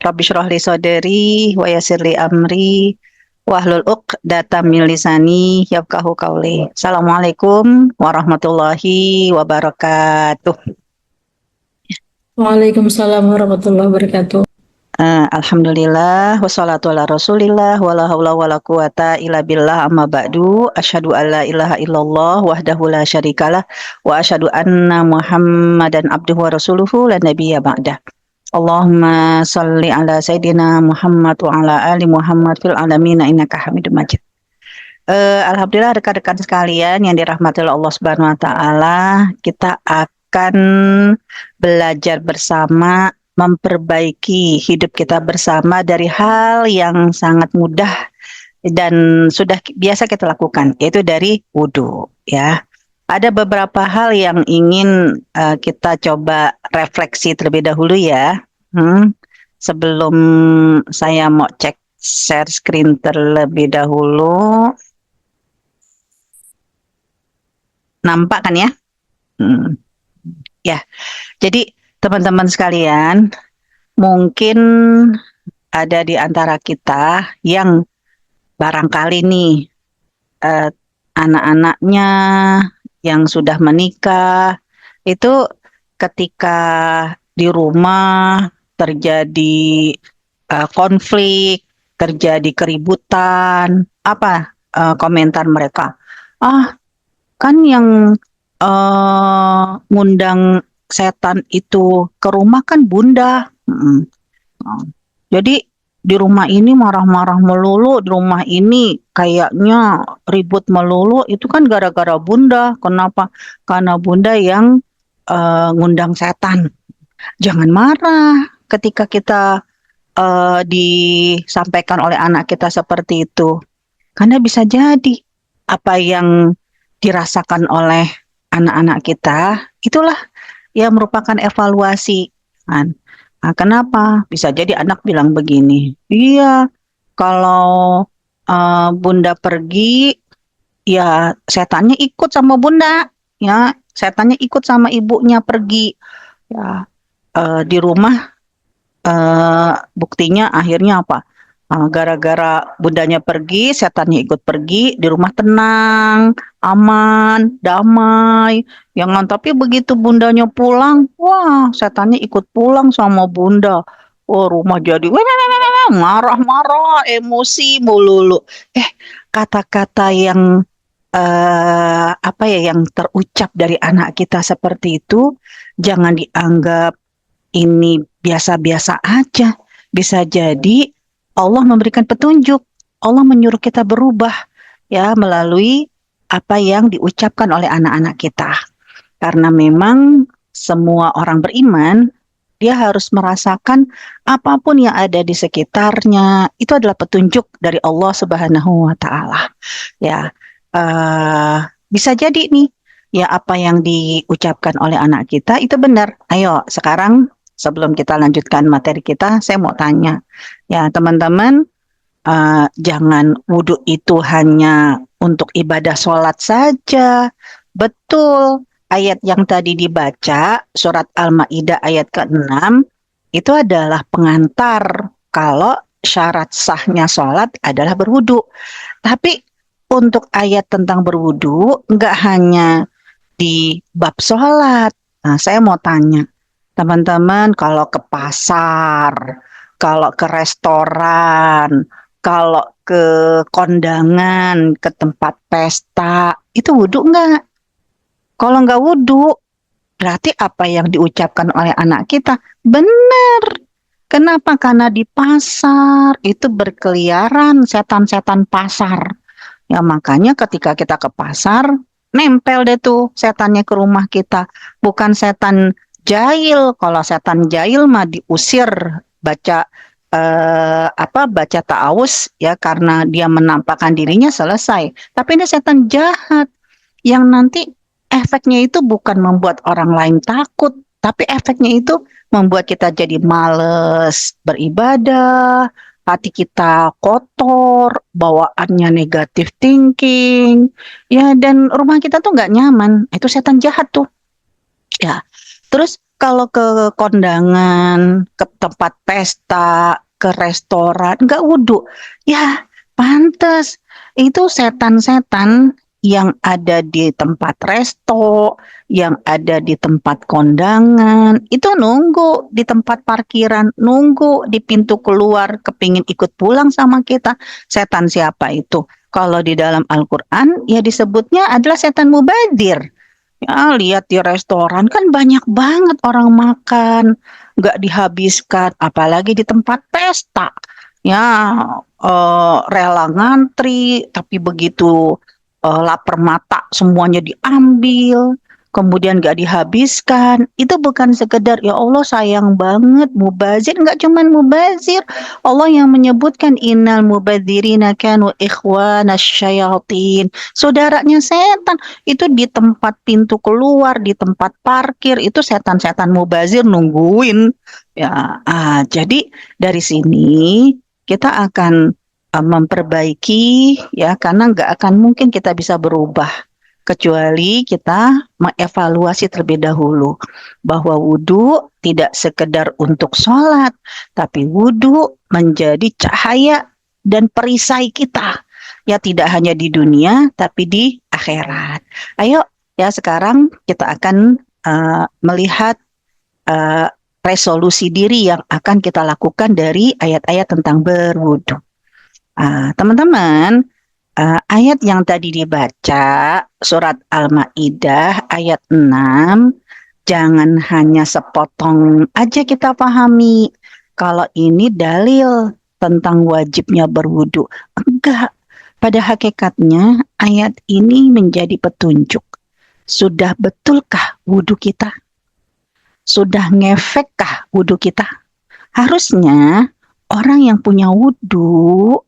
Rabbi shrah li sadri wa yassir li amri wahlul 'uqdatam min lisani yafqahu qawli. Assalamualaikum warahmatullahi wabarakatuh. Waalaikumsalam warahmatullahi wabarakatuh. Alhamdulillah wassalatu ala rasulillah wala haula wala quwata illa billah amma ba'du asyhadu alla ilaha illallah wahdahu la syarikalah wa asyhadu anna muhammadan abduhu wa rasuluhu la nabiyya ba'dah. Allahumma salli ala sayyidina Muhammad wa ala ali Muhammad fil alamin innaka Hamidum Majid. Alhamdulillah rekan-rekan sekalian yang dirahmati oleh Allah Subhanahu wa taala, kita akan belajar bersama memperbaiki hidup kita bersama dari hal yang sangat mudah dan sudah biasa kita lakukan, yaitu dari wudhu, ya. Ada beberapa hal yang ingin kita coba refleksi terlebih dahulu ya. Sebelum saya mau cek share screen terlebih dahulu. Nampak kan ya? Ya, jadi teman-teman sekalian, mungkin ada di antara kita yang barangkali nih anak-anaknya yang sudah menikah itu ketika di rumah terjadi konflik, terjadi keributan, apa komentar mereka? Kan yang ngundang setan itu ke rumah kan bunda. Jadi di rumah ini marah-marah melulu, di rumah ini kayaknya ribut melulu, itu kan gara-gara bunda. Kenapa? Karena bunda yang ngundang setan. Jangan marah ketika kita disampaikan oleh anak kita seperti itu. Karena bisa jadi apa yang dirasakan oleh anak-anak kita, itulah yang merupakan evaluasi. Nah, kenapa? Bisa jadi anak bilang begini, iya, kalau bunda pergi, ya setannya ikut sama bunda, ya setannya ikut sama ibunya pergi. Ya, di rumah buktinya akhirnya apa? Gara-gara bundanya pergi, setannya ikut pergi, di rumah tenang, aman, damai. Tapi begitu bundanya pulang, wah, setannya ikut pulang sama bunda. Oh, rumah jadi marah-marah, emosi melulu. Kata-kata yang yang terucap dari anak kita seperti itu, jangan dianggap ini biasa-biasa aja. Bisa jadi Allah memberikan petunjuk. Allah menyuruh kita berubah ya melalui apa yang diucapkan oleh anak-anak kita. Karena memang semua orang beriman, dia harus merasakan apapun yang ada di sekitarnya itu adalah petunjuk dari Allah Subhanahu wa taala. Ya, bisa jadi nih ya apa yang diucapkan oleh anak kita itu benar. Ayo, sekarang sebelum kita lanjutkan materi kita, saya mau tanya. Ya, teman-teman, jangan wudhu itu hanya untuk ibadah sholat saja. Betul, ayat yang tadi dibaca, surat Al-Ma'idah ayat ke-6, itu adalah pengantar kalau syarat sahnya sholat adalah berwudhu. Tapi untuk ayat tentang berwudhu, nggak hanya di bab sholat. Nah, saya mau tanya, teman-teman, kalau ke pasar, kalau ke restoran, kalau ke kondangan, ke tempat pesta, itu wudhu nggak? Kalau nggak wudhu, berarti apa yang diucapkan oleh anak kita benar. Kenapa? Karena di pasar itu berkeliaran setan-setan pasar. Ya makanya ketika kita ke pasar, nempel deh tuh setannya ke rumah kita. Bukan setan jahil. Kalau setan jahil mah diusir, baca baca ta'awuz ya karena dia menampakkan dirinya selesai. Tapi ini setan jahat yang nanti efeknya itu bukan membuat orang lain takut, tapi efeknya itu membuat kita jadi males beribadah, hati kita kotor, bawaannya negatif thinking, ya dan rumah kita tuh nggak nyaman. Itu setan jahat tuh. Ya, terus kalau ke kondangan, ke tempat pesta, ke restoran, nggak wudhu. Ya, pantes. Itu setan-setan yang ada di tempat resto, yang ada di tempat kondangan, itu nunggu di tempat parkiran, nunggu di pintu keluar, kepingin ikut pulang sama kita. Setan siapa itu? Kalau di dalam Al-Quran, ya disebutnya adalah setan mubadir. Ya, lihat di restoran kan banyak banget orang makan, nggak dihabiskan, apalagi di tempat pesta. Ya, rela ngantri, tapi begitu lapar mata semuanya diambil, kemudian nggak dihabiskan. Itu bukan sekedar ya Allah sayang banget mubazir, nggak cuman mubazir. Allah yang menyebutkan innal mubadzirina kanu ikhwana syayatin. Saudaranya setan itu di tempat pintu keluar, di tempat parkir itu setan-setan mubazir nungguin. Ya, jadi dari sini kita akan memperbaiki ya karena nggak akan mungkin kita bisa berubah kecuali kita mengevaluasi terlebih dahulu bahwa wudhu tidak sekedar untuk sholat, tapi wudhu menjadi cahaya dan perisai kita. Ya tidak hanya di dunia, tapi di akhirat. Ayo ya sekarang kita akan melihat uh, resolusi diri yang akan kita lakukan dari ayat-ayat tentang berwudhu. Teman-teman, ayat yang tadi dibaca, surat Al-Ma'idah ayat 6, jangan hanya sepotong aja kita pahami. Kalau ini dalil tentang wajibnya berwudu. Enggak. Pada hakikatnya, ayat ini menjadi petunjuk. Sudah betulkah wudu kita? Sudah ngefekkah wudu kita? Harusnya orang yang punya wudu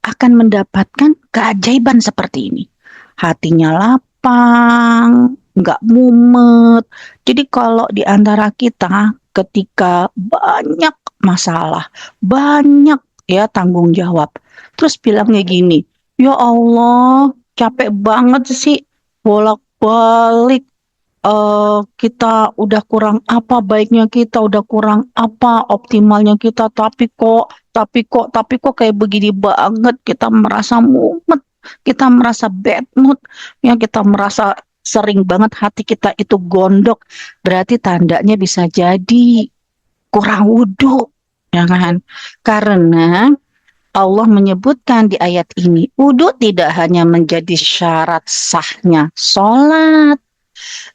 akan mendapatkan keajaiban seperti ini. Hatinya lapang, nggak mumet. Jadi kalau di antara kita ketika banyak masalah, banyak ya tanggung jawab, terus bilangnya gini, ya Allah, capek banget sih bolak-balik. Kita udah kurang apa baiknya kita, udah kurang apa optimalnya kita, tapi kok kayak begini banget, kita merasa mumet, kita merasa bad mood, ya kita merasa sering banget hati kita itu gondok, berarti tandanya bisa jadi kurang wudhu, ya kan? Karena Allah menyebutkan di ayat ini, wudhu tidak hanya menjadi syarat sahnya sholat,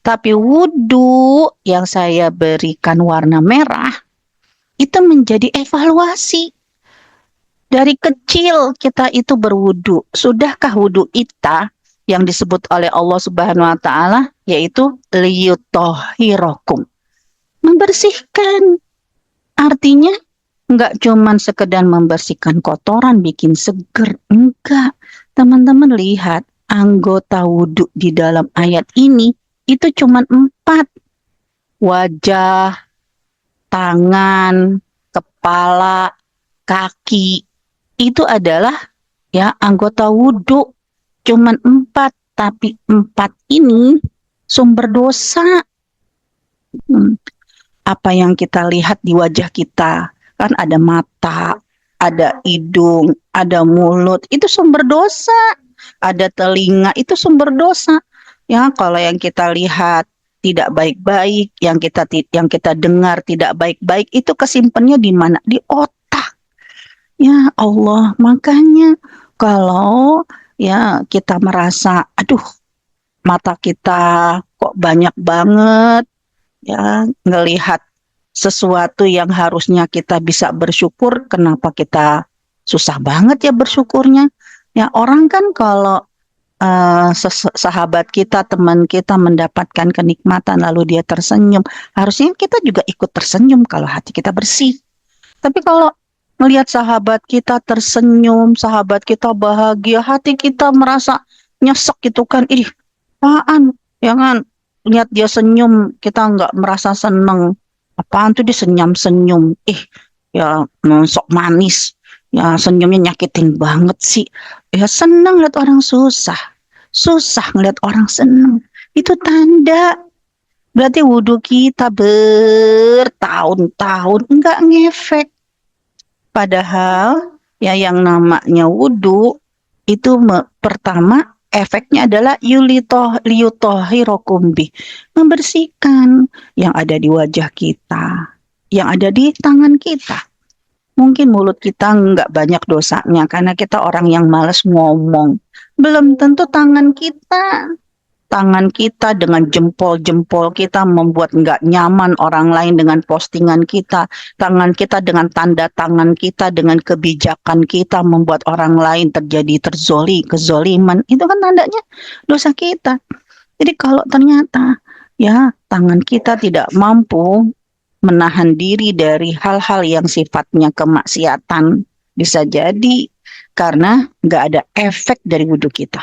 tapi wudhu yang saya berikan warna merah itu menjadi evaluasi. Dari kecil kita itu berwudhu. Sudahkah wudhu kita yang disebut oleh Allah Subhanahu wa taala yaitu liyutahhirakum. Membersihkan. Artinya enggak cuman sekedar membersihkan kotoran bikin seger, enggak. Teman-teman lihat anggota wudhu di dalam ayat ini itu cuman 4. Wajah, tangan, kepala, kaki. Itu adalah ya anggota wudhu. Cuman 4. Tapi 4 ini sumber dosa. Apa yang kita lihat di wajah kita. Kan ada mata, ada hidung, ada mulut. Itu sumber dosa. Ada telinga, itu sumber dosa. Ya, kalau yang kita lihat tidak baik-baik, yang kita dengar tidak baik-baik, itu kesimpannya di mana? Di otak. Ya Allah, makanya kalau ya kita merasa, aduh, mata kita kok banyak banget ya ngelihat sesuatu yang harusnya kita bisa bersyukur, kenapa kita susah banget ya bersyukurnya? Ya orang kan kalau sahabat kita, teman kita mendapatkan kenikmatan lalu dia tersenyum, harusnya kita juga ikut tersenyum kalau hati kita bersih. Tapi kalau melihat sahabat kita tersenyum, sahabat kita bahagia, hati kita merasa nyesek gitu kan, ih, apaan, ya kan, lihat dia senyum, kita nggak merasa seneng, apaan tuh dia senyum-senyum, ya sok manis, ya senyumnya nyakitin banget sih. Ya senang lihat orang susah. Susah ngeliat orang senang. Itu tanda Berarti wudhu kita bertahun-tahun nggak ngefek. Padahal ya yang namanya wudhu itu pertama efeknya adalah liyutahhirakum bih, membersihkan yang ada di wajah kita, yang ada di tangan kita. Mungkin mulut kita nggak banyak dosanya karena kita orang yang malas ngomong. Belum tentu tangan kita dengan jempol-jempol kita membuat nggak nyaman orang lain dengan postingan kita. Tangan kita dengan tanda tangan kita, dengan kebijakan kita membuat orang lain terjadi kezoliman. Itu kan tandanya dosa kita. Jadi kalau ternyata ya tangan kita tidak mampu menahan diri dari hal-hal yang sifatnya kemaksiatan, bisa jadi karena nggak ada efek dari wudhu kita.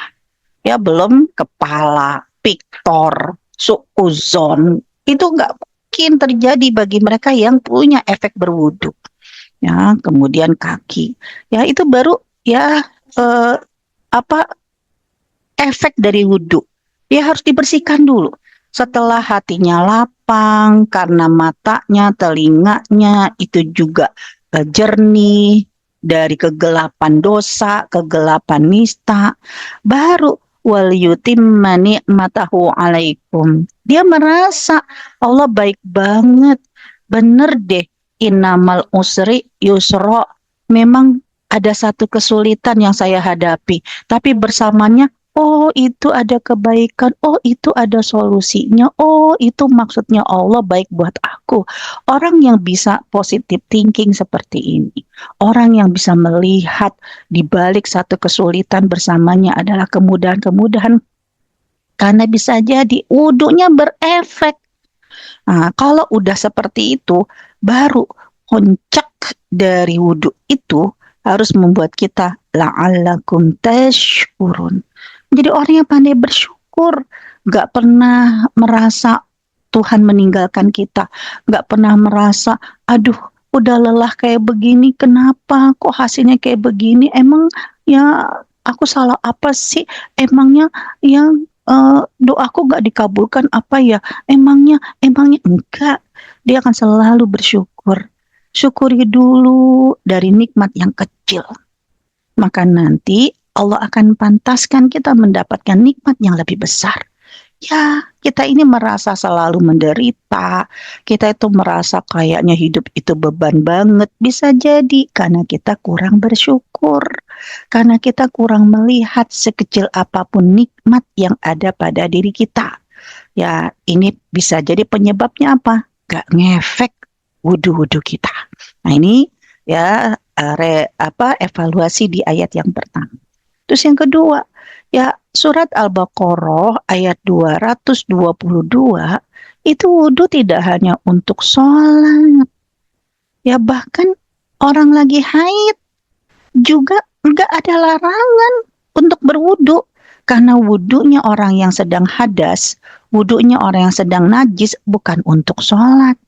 Ya belum kepala, piktor, suuzon, itu nggak mungkin terjadi bagi mereka yang punya efek berwudhu. Ya, kemudian kaki. Ya itu baru ya eh, apa efek dari wudhu. Dia harus dibersihkan dulu. Setelah hatinya lapang, karena matanya, telinganya itu juga jernih dari kegelapan dosa, kegelapan nista, baru wal yutimma ni'matahu alaikum. Dia merasa Allah baik banget, bener deh, innamal usri yusra. Memang ada satu kesulitan yang saya hadapi, tapi bersamanya oh, itu ada kebaikan. Oh, itu ada solusinya. Oh, itu maksudnya Allah baik buat aku. Orang yang bisa positive thinking seperti ini, orang yang bisa melihat di balik satu kesulitan bersamanya adalah kemudahan-kemudahan, karena bisa jadi wudhunya berefek. Nah, kalau udah seperti itu, baru puncak dari wudhu itu harus membuat kita la'allakum tashkurun. Jadi orang yang pandai bersyukur, nggak pernah merasa Tuhan meninggalkan kita, nggak pernah merasa, aduh, udah lelah kayak begini, kenapa kok hasilnya kayak begini? Emang ya aku salah apa sih? Emangnya yang doaku nggak dikabulkan apa ya? Emangnya enggak. Dia akan selalu bersyukur. Syukuri dulu dari nikmat yang kecil. Maka nanti Allah akan pantaskan kita mendapatkan nikmat yang lebih besar. Ya, kita ini merasa selalu menderita, kita itu merasa kayaknya hidup itu beban banget. Bisa jadi karena kita kurang bersyukur, karena kita kurang melihat sekecil apapun nikmat yang ada pada diri kita. Ya, ini bisa jadi penyebabnya apa? Gak ngefek wudhu-wudhu kita. Nah, ini ya evaluasi di ayat yang pertama. Terus yang kedua, ya surat Al-Baqarah ayat 222 itu wudhu tidak hanya untuk sholat. Ya bahkan orang lagi haid juga nggak ada larangan untuk berwudhu. Karena wudhunya orang yang sedang hadas, wudhunya orang yang sedang najis bukan untuk sholat.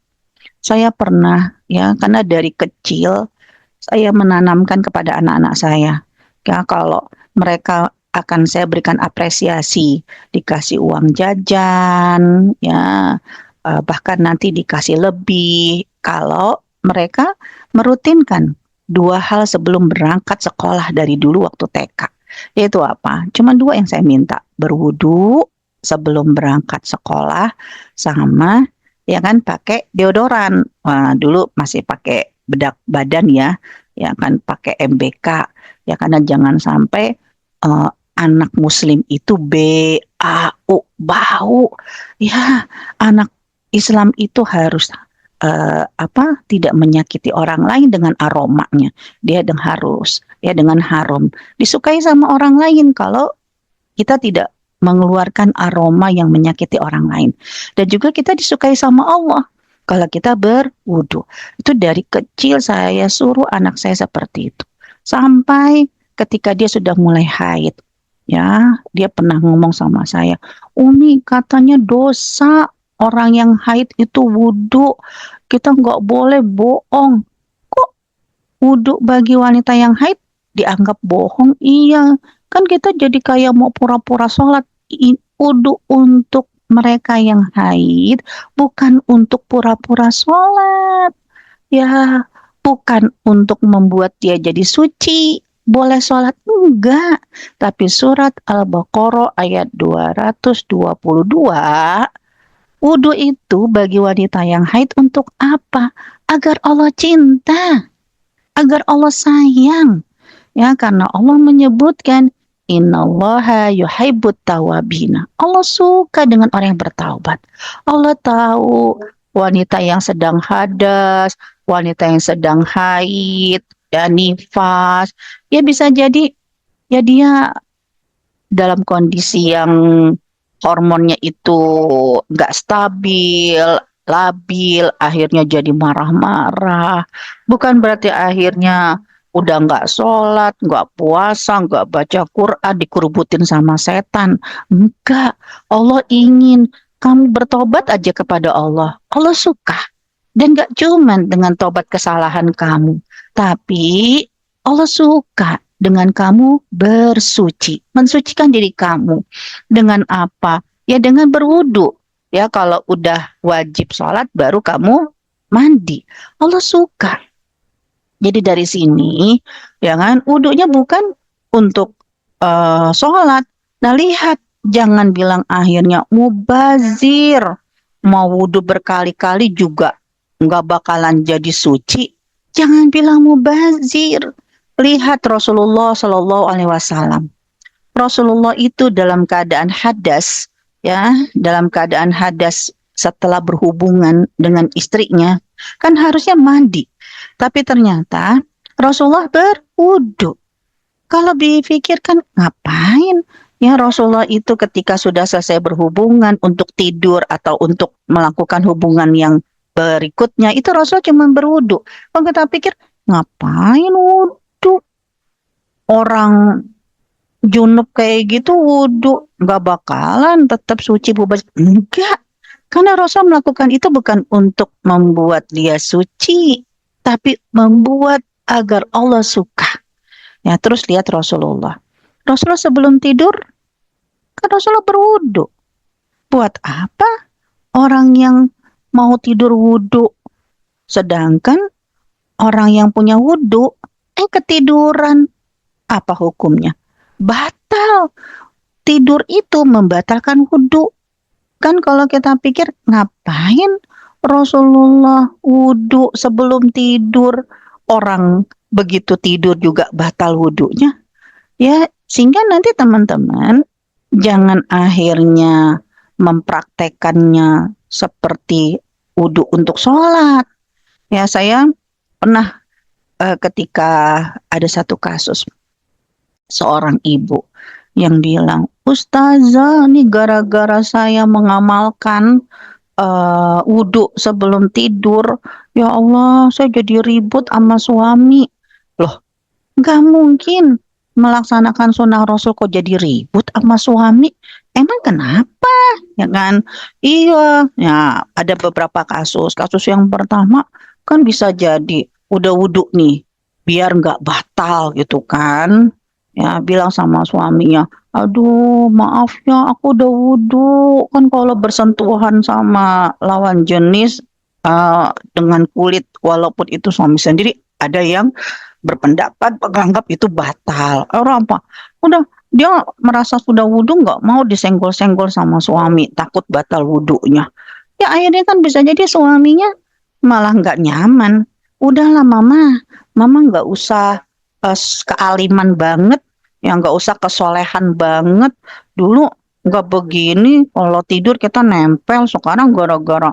Saya pernah ya, karena dari kecil saya menanamkan kepada anak-anak saya, ya kalau mereka akan saya berikan apresiasi, dikasih uang jajan, ya bahkan nanti dikasih lebih kalau mereka merutinkan dua hal sebelum berangkat sekolah dari dulu waktu TK. Yaitu apa? Cuma dua yang saya minta, berwudu sebelum berangkat sekolah, sama ya kan pakai deodoran. Wah, dulu masih pakai bedak badan ya kan pakai MBK, ya karena jangan sampai anak muslim itu bau bau. Ya, anak Islam itu harus tidak menyakiti orang lain dengan aromanya. Dia dengan harum disukai sama orang lain kalau kita tidak mengeluarkan aroma yang menyakiti orang lain. Dan juga kita disukai sama Allah kalau kita berwudu. Itu dari kecil saya suruh anak saya seperti itu. Sampai ketika dia sudah mulai haid, ya, dia pernah ngomong sama saya, Umi katanya dosa orang yang haid itu wudu. Kita nggak boleh bohong. Kok wudu bagi wanita yang haid dianggap bohong? Iya, kan kita jadi kayak mau pura-pura sholat. Wudu untuk mereka yang haid bukan untuk pura-pura sholat, ya, bukan untuk membuat dia jadi suci. Boleh sholat enggak, tapi surat Al-Baqarah ayat 222, wudhu itu bagi wanita yang haid untuk apa? Agar Allah cinta, agar Allah sayang. Ya, karena Allah menyebutkan innallaha yuhibbut tawabina. Allah suka dengan orang yang bertaubat. Allah tahu wanita yang sedang hadas, wanita yang sedang haid, dan nifas. Ya bisa jadi ya dia dalam kondisi yang hormonnya itu nggak stabil, labil, akhirnya jadi marah-marah. Bukan berarti akhirnya udah nggak sholat, nggak puasa, nggak baca Quran, dikerubutin sama setan. Enggak, Allah ingin kamu bertobat aja kepada Allah. Allah suka. Dan gak cuma dengan tobat kesalahan kamu, tapi Allah suka dengan kamu bersuci, mensucikan diri kamu. Dengan apa? Ya dengan berwudu. Ya kalau udah wajib sholat baru kamu mandi. Allah suka. Jadi dari sini, ya kan, wudunya bukan untuk sholat. Nah lihat, jangan bilang akhirnya mubazir. Mau wudhu berkali-kali juga nggak bakalan jadi suci. Jangan bilang mubazir. Lihat Rasulullah Shallallahu Alaihi Wasallam. Rasulullah itu dalam keadaan hadas, ya, dalam keadaan hadas setelah berhubungan dengan istrinya, kan harusnya mandi. Tapi ternyata Rasulullah berwudu. Kalau dipikirkan ngapain? Ya Rasulullah itu ketika sudah selesai berhubungan untuk tidur atau untuk melakukan hubungan yang berikutnya, itu Rasul cuma berwudu. Kalau kita pikir ngapain wudu? Orang junub kayak gitu wudu nggak bakalan tetap suci bebas. Enggak. Karena Rasul melakukan itu bukan untuk membuat dia suci, tapi membuat agar Allah suka. Ya, terus lihat Rasulullah. Rasulullah sebelum tidur, kan Rasulullah berwudu. Buat apa orang yang mau tidur wudu, sedangkan orang yang punya wudu, ketiduran. Apa hukumnya? Batal. Tidur itu membatalkan wudu. Kan kalau kita pikir, ngapain Rasulullah wudu sebelum tidur? Orang begitu tidur juga batal wudunya. Ya, sehingga nanti teman-teman jangan akhirnya mempraktekannya seperti wudhu untuk sholat. Ya, saya pernah ketika ada satu kasus seorang ibu yang bilang, Ustazah, ini gara-gara saya mengamalkan wudhu sebelum tidur, ya Allah, saya jadi ribut sama suami. Loh, nggak mungkin melaksanakan sunnah Rasul kok jadi ribut sama suami. Emang kenapa? Ya kan? Iya, ya ada beberapa kasus. Kasus yang pertama kan bisa jadi udah wudhu nih, biar nggak batal gitu kan. Ya, bilang sama suaminya, aduh maaf ya aku udah wudhu. Kan kalau bersentuhan sama lawan jenis dengan kulit, walaupun itu suami sendiri, ada yang berpendapat menganggap itu batal. Orang apa? Udah dia merasa sudah wudhu nggak mau disenggol-senggol sama suami, takut batal wudhunya. Ya akhirnya kan bisa jadi suaminya malah nggak nyaman. Udahlah mama nggak usah kealiman banget, ya nggak usah kesolehan banget. Dulu nggak begini, kalau tidur kita nempel. Sekarang gara-gara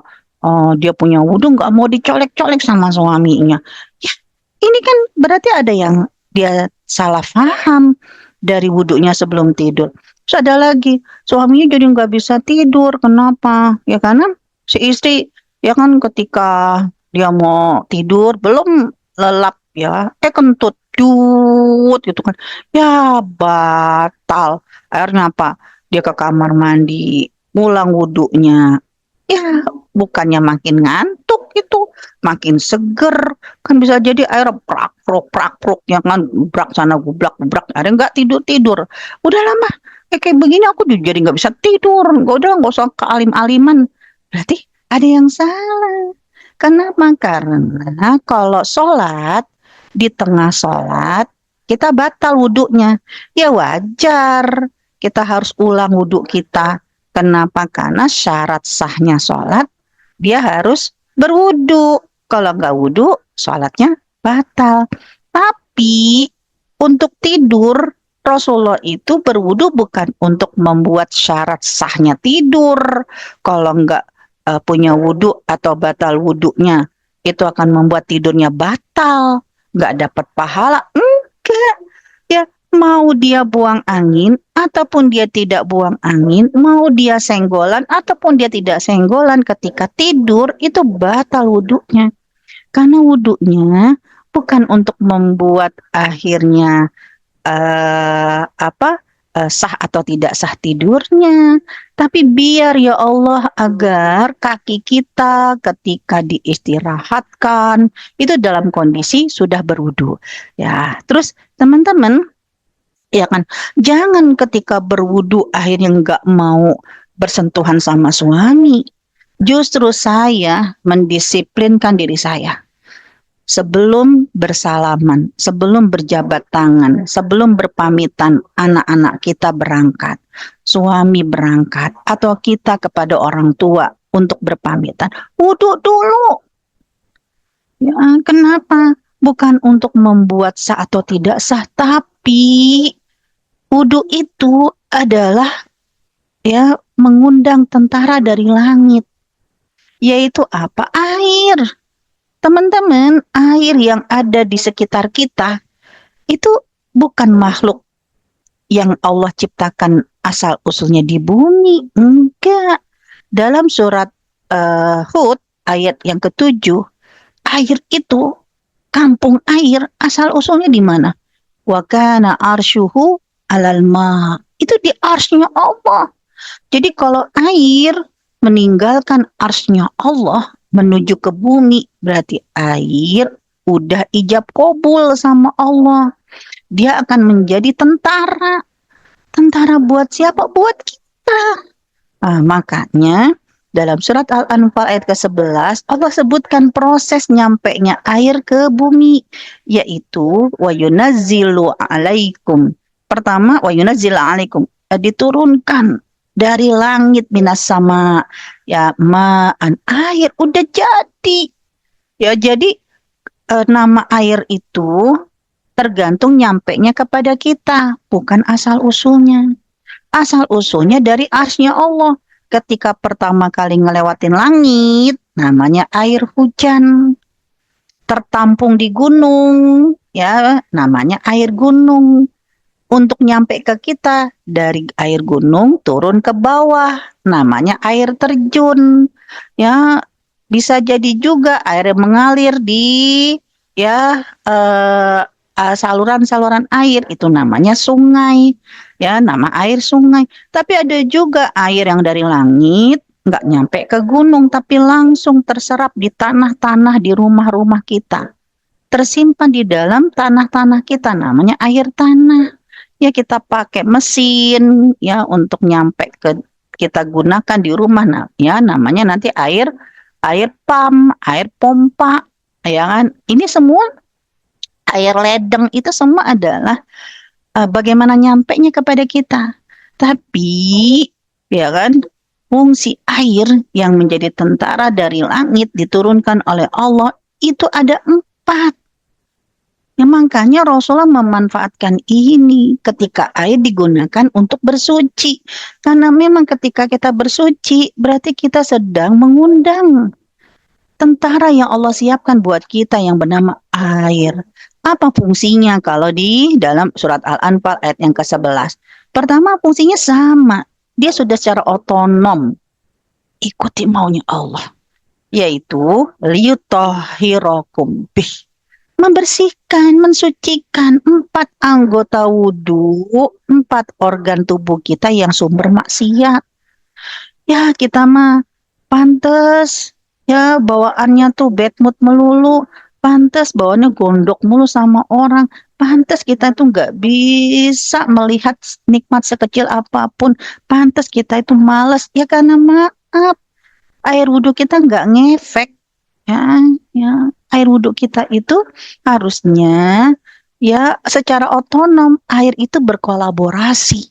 dia punya wudhu nggak mau dicolek-colek sama suaminya. Ya, ini kan berarti ada yang dia salah paham dari wudhunya sebelum tidur. Terus ada lagi, suaminya jadi nggak bisa tidur. Kenapa? Ya karena si istri, ya kan ketika dia mau tidur, belum lelap ya, kentut, cut gitu kan. Ya batal. Akhirnya apa? Dia ke kamar mandi, ulang wudhunya. Ya bukannya makin ngantuk gitu, makin seger. Kan bisa jadi air prak prok ya kan, gubrak sana gubrak gubrak, ada nggak tidur tidur. Udah lama, kayak begini aku jadi nggak bisa tidur. Nggak usah kealim-aliman. Berarti ada yang salah. Kenapa? Karena kalau sholat, di tengah sholat, kita batal wudhunya. Ya wajar, kita harus ulang wudhu kita. Kenapa? Karena syarat sahnya sholat, dia harus berwudhu. Kalau nggak wudhu, sholatnya batal. Tapi untuk tidur, Rasulullah itu berwudhu bukan untuk membuat syarat sahnya tidur. Kalau nggak punya wudhu atau batal wudhunya, itu akan membuat tidurnya batal, nggak dapat pahala. Enggak, ya mau dia buang angin ataupun dia tidak buang angin, mau dia senggolan ataupun dia tidak senggolan ketika tidur, itu batal wudhunya. Karena wudhunya bukan untuk membuat akhirnya sah atau tidak sah tidurnya, tapi biar ya Allah agar kaki kita ketika diistirahatkan itu dalam kondisi sudah berwudu. Ya, terus teman-teman, ya kan, jangan ketika berwudu akhirnya nggak mau bersentuhan sama suami. Justru saya mendisiplinkan diri saya. Sebelum bersalaman, sebelum berjabat tangan, sebelum berpamitan, anak-anak kita berangkat, suami berangkat, atau kita kepada orang tua untuk berpamitan, wudhu dulu. Ya, kenapa? Bukan untuk membuat sah atau tidak sah, tapi wudhu itu adalah ya mengundang tentara dari langit, yaitu apa? Air. Teman-teman, air yang ada di sekitar kita itu bukan makhluk yang Allah ciptakan asal usulnya di bumi. Enggak. Dalam surat Hud ayat yang ke-7, air itu, kampung air, asal usulnya di mana? Wa kana arsyuhu alal ma. Itu di arsy-nya Allah. Jadi kalau air meninggalkan arsy-nya Allah menuju ke bumi, berarti air udah ijab kabul sama Allah. Dia akan menjadi tentara. Tentara buat siapa? Buat kita. Makanya dalam surat Al-Anfal ayat ke-11, Allah sebutkan proses nyampenya air ke bumi, yaitu wa yunazzilu alaikum. Pertama, wa yunazzilu alaikum, diturunkan dari langit minas sama, ya ma'an, air udah jadi. Ya jadi nama air itu tergantung nyampenya kepada kita, bukan asal usulnya. Asal usulnya dari arsy-nya Allah. Ketika pertama kali ngelewatin langit, namanya air hujan. Tertampung di gunung, ya namanya air gunung. Untuk nyampe ke kita, dari air gunung turun ke bawah, namanya air terjun. Ya, bisa jadi juga air yang mengalir di ya saluran-saluran air, itu namanya sungai. Ya, nama air sungai. Tapi ada juga air yang dari langit, nggak nyampe ke gunung, tapi langsung terserap di tanah-tanah di rumah-rumah kita. Tersimpan di dalam tanah-tanah kita, namanya air tanah. Ya, kita pakai mesin ya untuk nyampe ke, kita gunakan di rumah. Nah, ya namanya nanti air pam, air pompa, ya kan? Ini semua air ledeng, itu semua adalah bagaimana nyampenya kepada kita. Tapi ya kan, fungsi air yang menjadi tentara dari langit diturunkan oleh Allah itu ada 4. Ya, makanya Rasulullah memanfaatkan ini ketika air digunakan untuk bersuci. Karena memang ketika kita bersuci, berarti kita sedang mengundang tentara yang Allah siapkan buat kita yang bernama air. Apa fungsinya kalau di dalam surat Al-Anfal ayat yang ke-11? Pertama, fungsinya sama. Dia sudah secara otonom ikuti maunya Allah, yaitu liyutahhirakum bih, membersihkan, mensucikan 4 anggota wudhu, 4 organ tubuh kita yang sumber maksiat. Ya, kita mah pantes ya bawaannya tuh bad mood melulu, pantes bawaannya gondok mulu sama orang, Pantas kita tuh nggak bisa melihat nikmat sekecil apapun. Pantas kita itu malas. Ya karena maaf, air wudhu kita nggak ngefek. Ya, ya. Air wudhu kita itu harusnya ya secara otonom. Air itu berkolaborasi.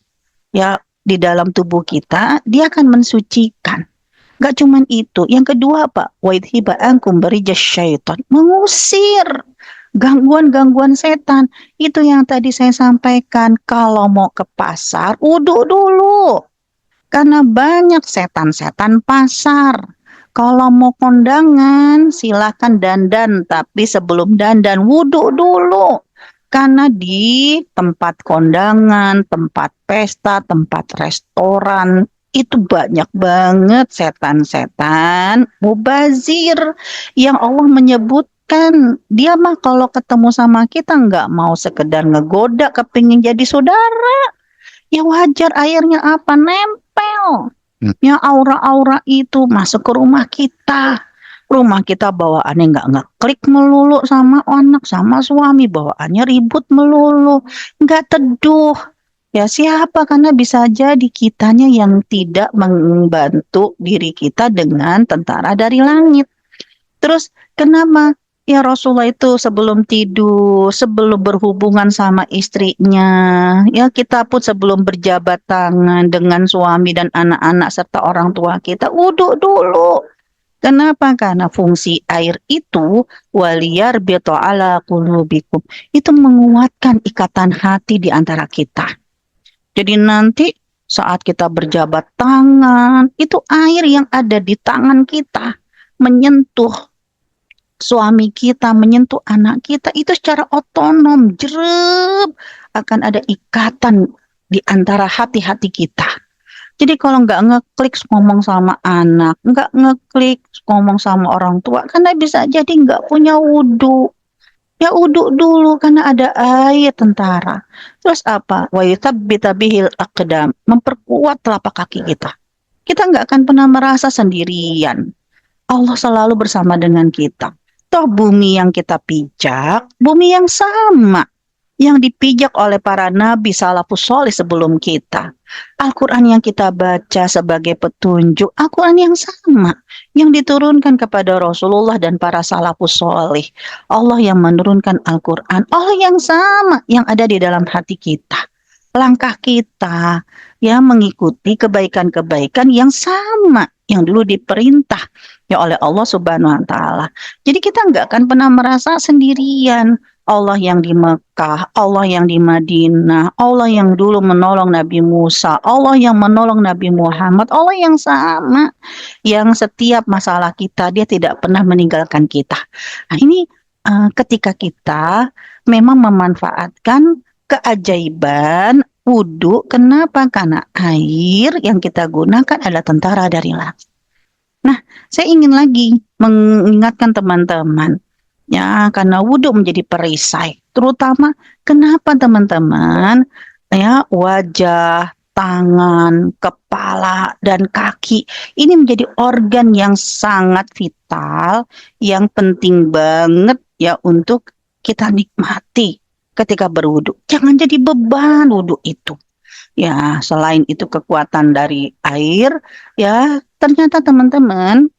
Ya, di dalam tubuh kita, dia akan mensucikan. Gak cuman itu. Yang kedua apa? Wa idhiba ankum barijas syaitan. Mengusir gangguan-gangguan setan. Itu yang tadi saya sampaikan. Kalau mau ke pasar, wudhu dulu. Karena banyak setan-setan pasar. Kalau mau kondangan, silakan dandan. Tapi sebelum dandan, wudhu dulu. Karena di tempat kondangan, tempat pesta, tempat restoran, itu banyak banget setan-setan mubazir yang Allah menyebutkan dia mah kalau ketemu sama kita nggak mau sekedar ngegoda kepingin jadi saudara. Ya wajar airnya apa? Nempel. Ya aura-aura itu masuk ke rumah kita. Rumah kita bawaannya nggak ngeklik melulu sama anak, sama suami. Bawaannya ribut melulu. Nggak teduh. Ya siapa? Karena bisa jadi kitanya yang tidak membantu diri kita dengan tentara dari langit. Terus kenapa? Ya Rasulullah itu sebelum tidur, sebelum berhubungan sama istrinya, ya kita pun sebelum berjabat tangan dengan suami dan anak-anak serta orang tua kita, wudhu dulu. Kenapa? Karena fungsi air itu waliyar beto ala qulubikum. Itu menguatkan ikatan hati di antara kita. Jadi nanti saat kita berjabat tangan, itu air yang ada di tangan kita menyentuh suami kita, menyentuh anak kita, itu secara otonom, jerep, akan ada ikatan di antara hati-hati kita. Jadi kalau nggak ngeklik ngomong sama anak, nggak ngeklik ngomong sama orang tua, karena bisa jadi nggak punya wudhu. Ya wudhu dulu karena ada air tentara. Terus apa? Wa yuthabbita bihil aqdam, memperkuat telapak kaki kita. Kita nggak akan pernah merasa sendirian. Allah selalu bersama dengan kita. Toh bumi yang kita pijak, bumi yang sama. Yang dipijak oleh para nabi salafus soleh sebelum kita. Al-Quran yang kita baca sebagai petunjuk, Al-Quran yang sama. Yang diturunkan kepada Rasulullah dan para salafus soleh. Allah yang menurunkan Al-Quran, Allah yang sama yang ada di dalam hati kita. Langkah kita ya mengikuti kebaikan-kebaikan yang sama yang dulu diperintah ya oleh Allah Subhanahu wa taala. Jadi kita nggak akan pernah merasa sendirian. Allah yang di Mekah, Allah yang di Madinah, Allah yang dulu menolong Nabi Musa, Allah yang menolong Nabi Muhammad, Allah yang sama, yang setiap masalah kita dia tidak pernah meninggalkan kita. Nah ini ketika kita memang memanfaatkan keajaiban wudhu, kenapa? Karena air yang kita gunakan adalah tentara dari langit. Nah, saya ingin lagi mengingatkan teman-teman, ya, karena wudhu menjadi perisai. Terutama, kenapa teman-teman, ya, wajah, tangan, kepala, dan kaki, ini menjadi organ yang sangat vital, yang penting banget, ya, untuk kita nikmati ketika berwudhu. Jangan jadi beban wudhu itu. Ya, selain itu kekuatan dari air, ya, ternyata teman-teman,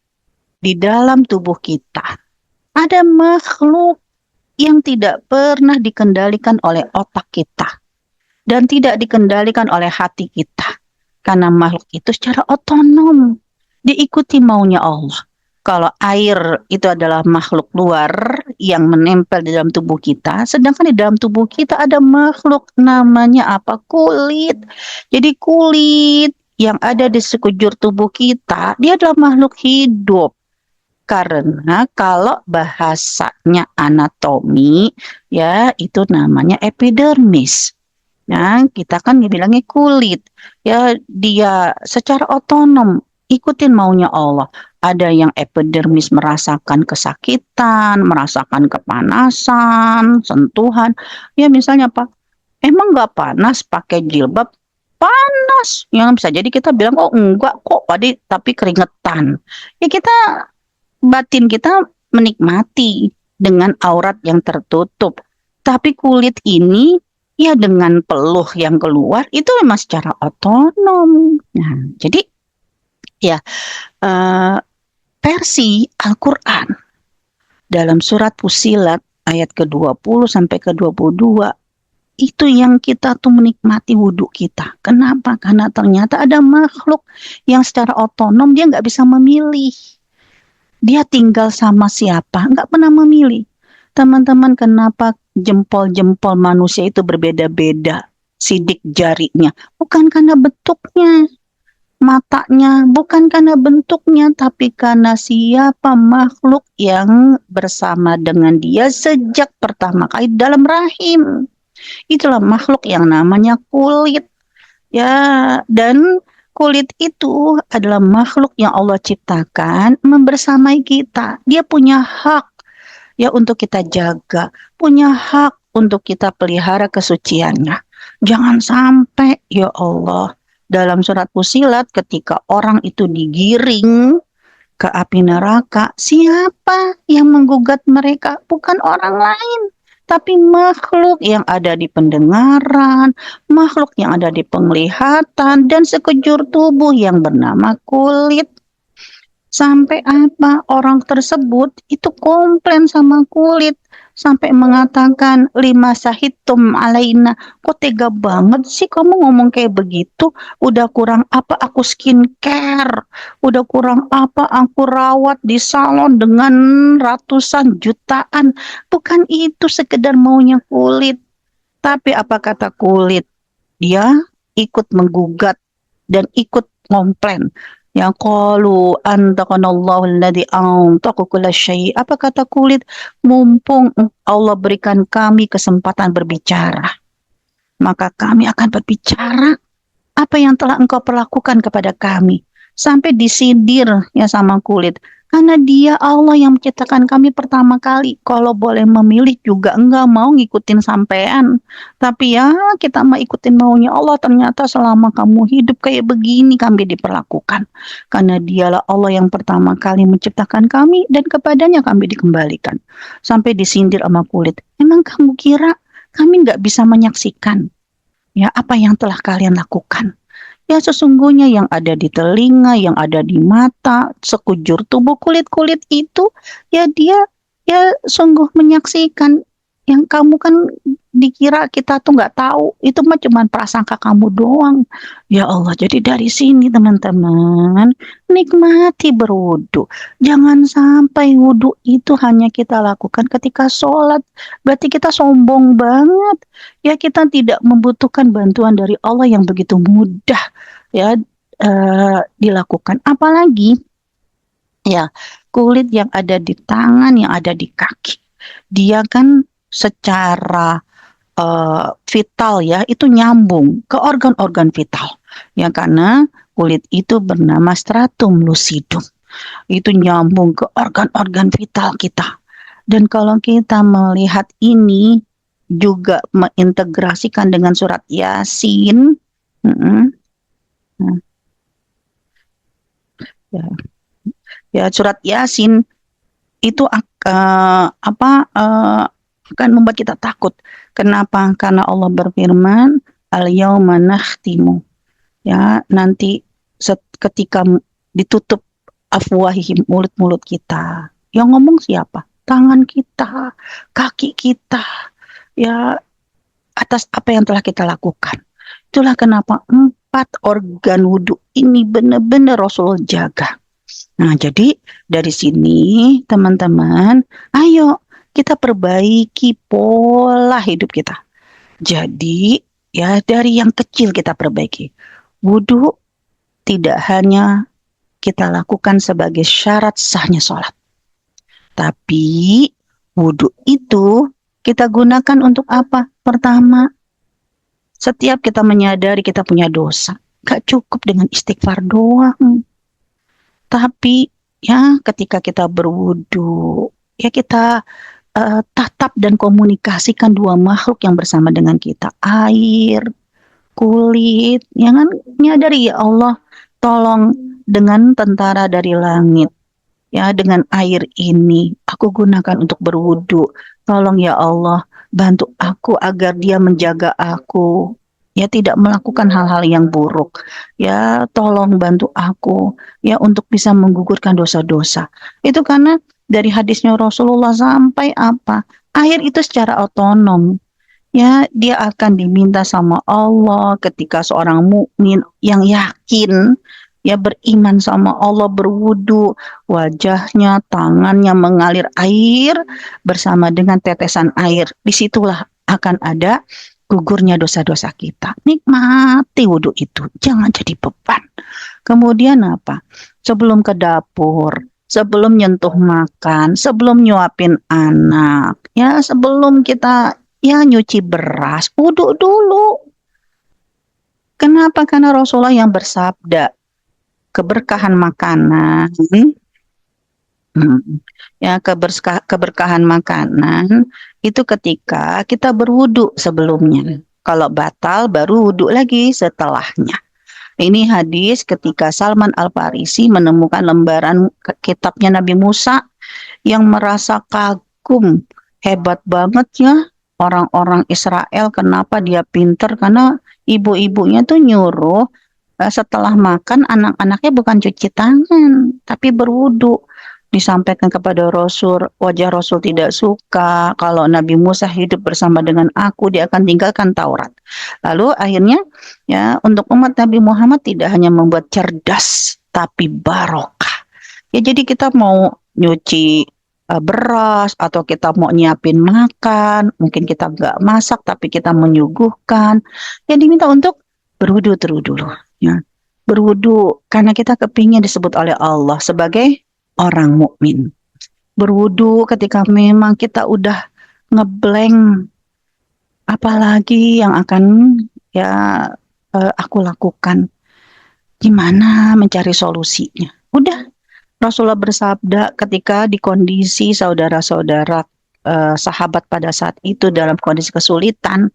di dalam tubuh kita ada makhluk yang tidak pernah dikendalikan oleh otak kita dan tidak dikendalikan oleh hati kita. Karena makhluk itu secara otonom diikuti maunya Allah. Kalau air itu adalah makhluk luar yang menempel di dalam tubuh kita, sedangkan di dalam tubuh kita ada makhluk namanya apa? Kulit. Jadi kulit yang ada di sekujur tubuh kita, dia adalah makhluk hidup. Karena kalau bahasanya anatomi, ya itu namanya epidermis. Nah, kita kan dibilangnya kulit. Ya, dia secara otonom ikutin maunya Allah. Ada yang epidermis merasakan kesakitan, merasakan kepanasan, sentuhan. Ya misalnya apa? Emang nggak panas pakai jilbab? Panas. Yang bisa jadi kita bilang, oh enggak kok, tapi keringetan. Ya kita, batin kita menikmati dengan aurat yang tertutup. Tapi kulit ini ya dengan peluh yang keluar itu memang secara otonom. Nah, jadi ya eh, versi Al-Quran dalam surat Fussilat ayat ke-20 sampai ke-22 itu yang kita tuh menikmati wudhu kita. Kenapa? Karena ternyata ada makhluk yang secara otonom dia nggak bisa memilih. Dia tinggal sama siapa, nggak pernah memilih. Teman-teman, kenapa jempol-jempol manusia itu berbeda-beda sidik jarinya? Bukan karena bentuknya, matanya, bukan karena bentuknya, tapi karena siapa makhluk yang bersama dengan dia sejak pertama kali dalam rahim. Itulah makhluk yang namanya kulit. Ya, dan kulit itu adalah makhluk yang Allah ciptakan membersamai kita. Dia punya hak ya untuk kita jaga, punya hak untuk kita pelihara kesuciannya. Jangan sampai ya Allah dalam surat Fussilat ketika orang itu digiring ke api neraka, siapa yang menggugat mereka? Bukan orang lain, tapi makhluk yang ada di pendengaran, makhluk yang ada di penglihatan, dan sekujur tubuh yang bernama kulit. Sampai apa orang tersebut itu komplain sama kulit sampai mengatakan lima sahidtum alaina, kok tega banget sih kamu ngomong kayak begitu, udah kurang apa aku skincare, udah kurang apa aku rawat di salon dengan ratusan jutaan, bukan itu sekedar maunya kulit. Tapi apa kata kulit? Dia ikut menggugat dan ikut komplain. Yang qalu antaqanallahu alladzi antaqa kullasyai. Apa kata kulit? Mumpung Allah berikan kami kesempatan berbicara, maka kami akan berbicara apa yang telah engkau perlakukan kepada kami. Sampai disindir ya sama kulit. Karena dia Allah yang menciptakan kami pertama kali. Kalau boleh memilih juga enggak mau ngikutin sampean. Tapi ya kita mau ikutin maunya Allah. Ternyata selama kamu hidup kayak begini kami diperlakukan. Karena dialah Allah yang pertama kali menciptakan kami dan kepadanya kami dikembalikan. Sampai disindir sama kulit. Emang kamu kira kami nggak bisa menyaksikan ya apa yang telah kalian lakukan? Ya sesungguhnya yang ada di telinga, yang ada di mata, sekujur tubuh kulit-kulit itu, ya dia ya sungguh menyaksikan. Yang kamu kan dikira kita tuh nggak tahu, itu mah cuma prasangka kamu doang. Ya Allah, jadi dari sini teman-teman, nikmati berwudu. Jangan sampai wudu itu hanya kita lakukan ketika sholat. Berarti kita sombong banget. Ya kita tidak membutuhkan bantuan dari Allah yang begitu mudah ya dilakukan. Apalagi ya kulit yang ada di tangan, yang ada di kaki, dia kan secara vital ya itu nyambung ke organ-organ vital ya karena kulit itu bernama stratum lucidum, itu nyambung ke organ-organ vital kita. Dan kalau kita melihat ini juga mengintegrasikan dengan surat Yasin, nah, ya, ya surat Yasin itu akan membuat kita takut. Kenapa? Karena Allah berfirman, al-yauma nakhtimu. Ya, nanti ketika ditutup afwahihim, mulut-mulut kita. Yang ngomong siapa? Tangan kita, kaki kita. Ya, atas apa yang telah kita lakukan. Itulah kenapa 4 organ wudhu ini benar-benar Rasulullah jaga. Nah, jadi dari sini teman-teman, ayo kita perbaiki pola hidup kita. Jadi ya dari yang kecil kita perbaiki. Wudhu tidak hanya kita lakukan sebagai syarat sahnya sholat. Tapi wudhu itu kita gunakan untuk apa? Pertama, setiap kita menyadari kita punya dosa. Gak cukup dengan istighfar doang. Tapi ya ketika kita berwudu, ya kita tatap dan komunikasikan dua makhluk yang bersama dengan kita. Air, kulit, ya kan? Nyadari ya Allah, tolong dengan tentara dari langit. Ya dengan air ini aku gunakan untuk berwudu. Tolong ya Allah bantu aku agar dia menjaga aku, ya tidak melakukan hal-hal yang buruk. Ya, tolong bantu aku, ya untuk bisa menggugurkan dosa-dosa. Itu karena dari hadisnya Rasulullah sampai apa? Akhir itu secara otonom. Ya, dia akan diminta sama Allah ketika seorang mukmin yang yakin, ya beriman sama Allah berwudu, wajahnya, tangannya mengalir air bersama dengan tetesan air. Disitulah akan ada gugurnya dosa-dosa kita. Nikmati wudhu itu, jangan jadi beban. Kemudian apa? Sebelum ke dapur, sebelum nyentuh makan, sebelum nyuapin anak, ya sebelum kita ya nyuci beras, wudhu dulu. Kenapa? Karena Rasulullah yang bersabda, keberkahan makanan, ya keberkahan makanan itu ketika kita berwudhu sebelumnya. Kalau batal baru wudhu lagi setelahnya. Ini hadis ketika Salman Al-Farisi menemukan lembaran kitabnya Nabi Musa yang merasa kagum, hebat banget ya orang-orang Israel, kenapa dia pinter, karena ibu-ibunya tuh nyuruh setelah makan anak-anaknya bukan cuci tangan tapi berwudu. Disampaikan kepada Rasul, wajah Rasul tidak suka kalau Nabi Musa hidup bersama dengan aku, dia akan tinggalkan Taurat. Lalu akhirnya ya untuk umat Nabi Muhammad tidak hanya membuat cerdas tapi barokah. Ya jadi kita mau nyuci beras atau kita mau nyiapin makan, mungkin kita nggak masak tapi kita menyuguhkan, ya diminta untuk berwudu terlebih dulu. Ya. Berwudu karena kita kepingin disebut oleh Allah sebagai orang mukmin. Berwudu ketika memang kita udah ngeblank, apalagi yang akan ya aku lakukan. Gimana mencari solusinya? Udah, Rasulullah bersabda ketika di kondisi saudara-saudara sahabat pada saat itu dalam kondisi kesulitan,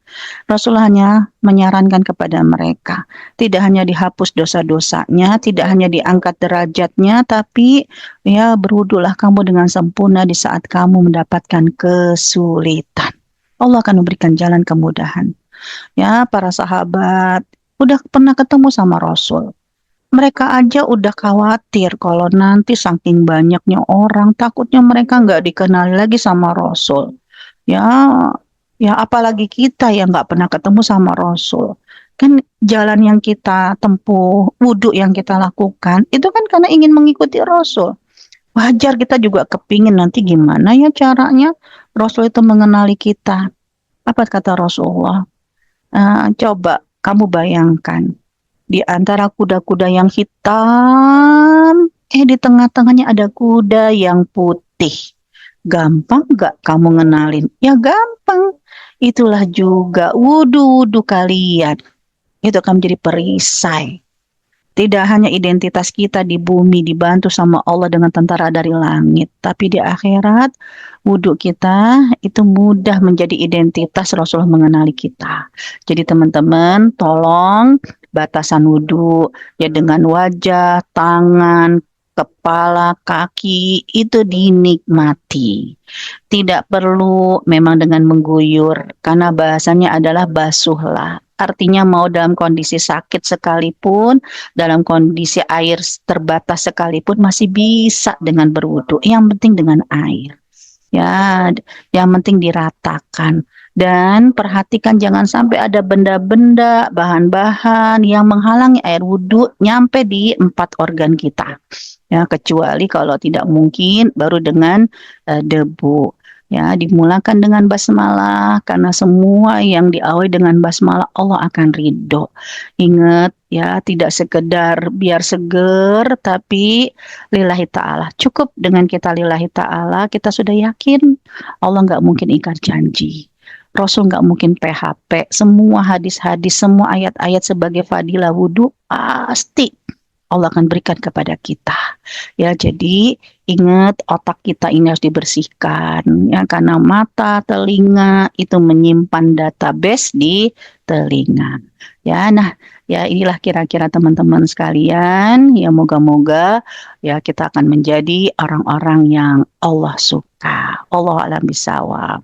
Rasulullah hanya menyarankan kepada mereka, tidak hanya dihapus dosa-dosanya, tidak hanya diangkat derajatnya, tapi ya berwudulah kamu dengan sempurna di saat kamu mendapatkan kesulitan. Allah akan memberikan jalan kemudahan. Ya, para sahabat udah pernah ketemu sama Rasul. Mereka aja udah khawatir kalau nanti saking banyaknya orang, takutnya mereka nggak dikenal lagi sama Rasul. Ya, ya apalagi kita yang nggak pernah ketemu sama Rasul. Kan jalan yang kita tempuh, wudhu yang kita lakukan, itu kan karena ingin mengikuti Rasul. Wajar kita juga kepingin nanti gimana ya caranya Rasul itu mengenali kita. Apa kata Rasulullah? Coba kamu bayangkan, di antara kuda-kuda yang hitam, di tengah-tengahnya ada kuda yang putih. Gampang gak kamu ngenalin? Ya gampang. Itulah juga wudhu-wudhu kalian. Itu akan menjadi perisai. Tidak hanya identitas kita di bumi dibantu sama Allah dengan tentara dari langit, tapi di akhirat wudhu kita itu mudah menjadi identitas Rasulullah mengenali kita. Jadi teman-teman, tolong batasan wudhu ya dengan wajah, tangan, kepala, kaki itu dinikmati. Tidak perlu memang dengan mengguyur karena bahasanya adalah basuhlah. Artinya mau dalam kondisi sakit sekalipun, dalam kondisi air terbatas sekalipun masih bisa dengan berwudu. Yang penting dengan air. Ya, yang penting diratakan. Dan perhatikan jangan sampai ada benda-benda, bahan-bahan yang menghalangi air wudhu nyampe di 4 organ kita. Ya, kecuali kalau tidak mungkin baru dengan debu. Ya, dimulakan dengan basmalah karena semua yang diawali dengan basmalah Allah akan ridho. Ingat ya, tidak sekedar biar seger tapi lillahi ta'ala. Cukup dengan kita lillahi ta'ala, kita sudah yakin Allah nggak mungkin ingkar janji. Rasul nggak mungkin PHP. Semua hadis-hadis, semua ayat-ayat sebagai fadilah wudhu pasti Allah akan berikan kepada kita. Ya, jadi ingat otak kita ini harus dibersihkan ya karena mata, telinga itu menyimpan database di telinga. Ya, nah, ya inilah kira-kira teman-teman sekalian, ya moga-moga ya kita akan menjadi orang-orang yang Allah suka. Allahu a'lam bishawab.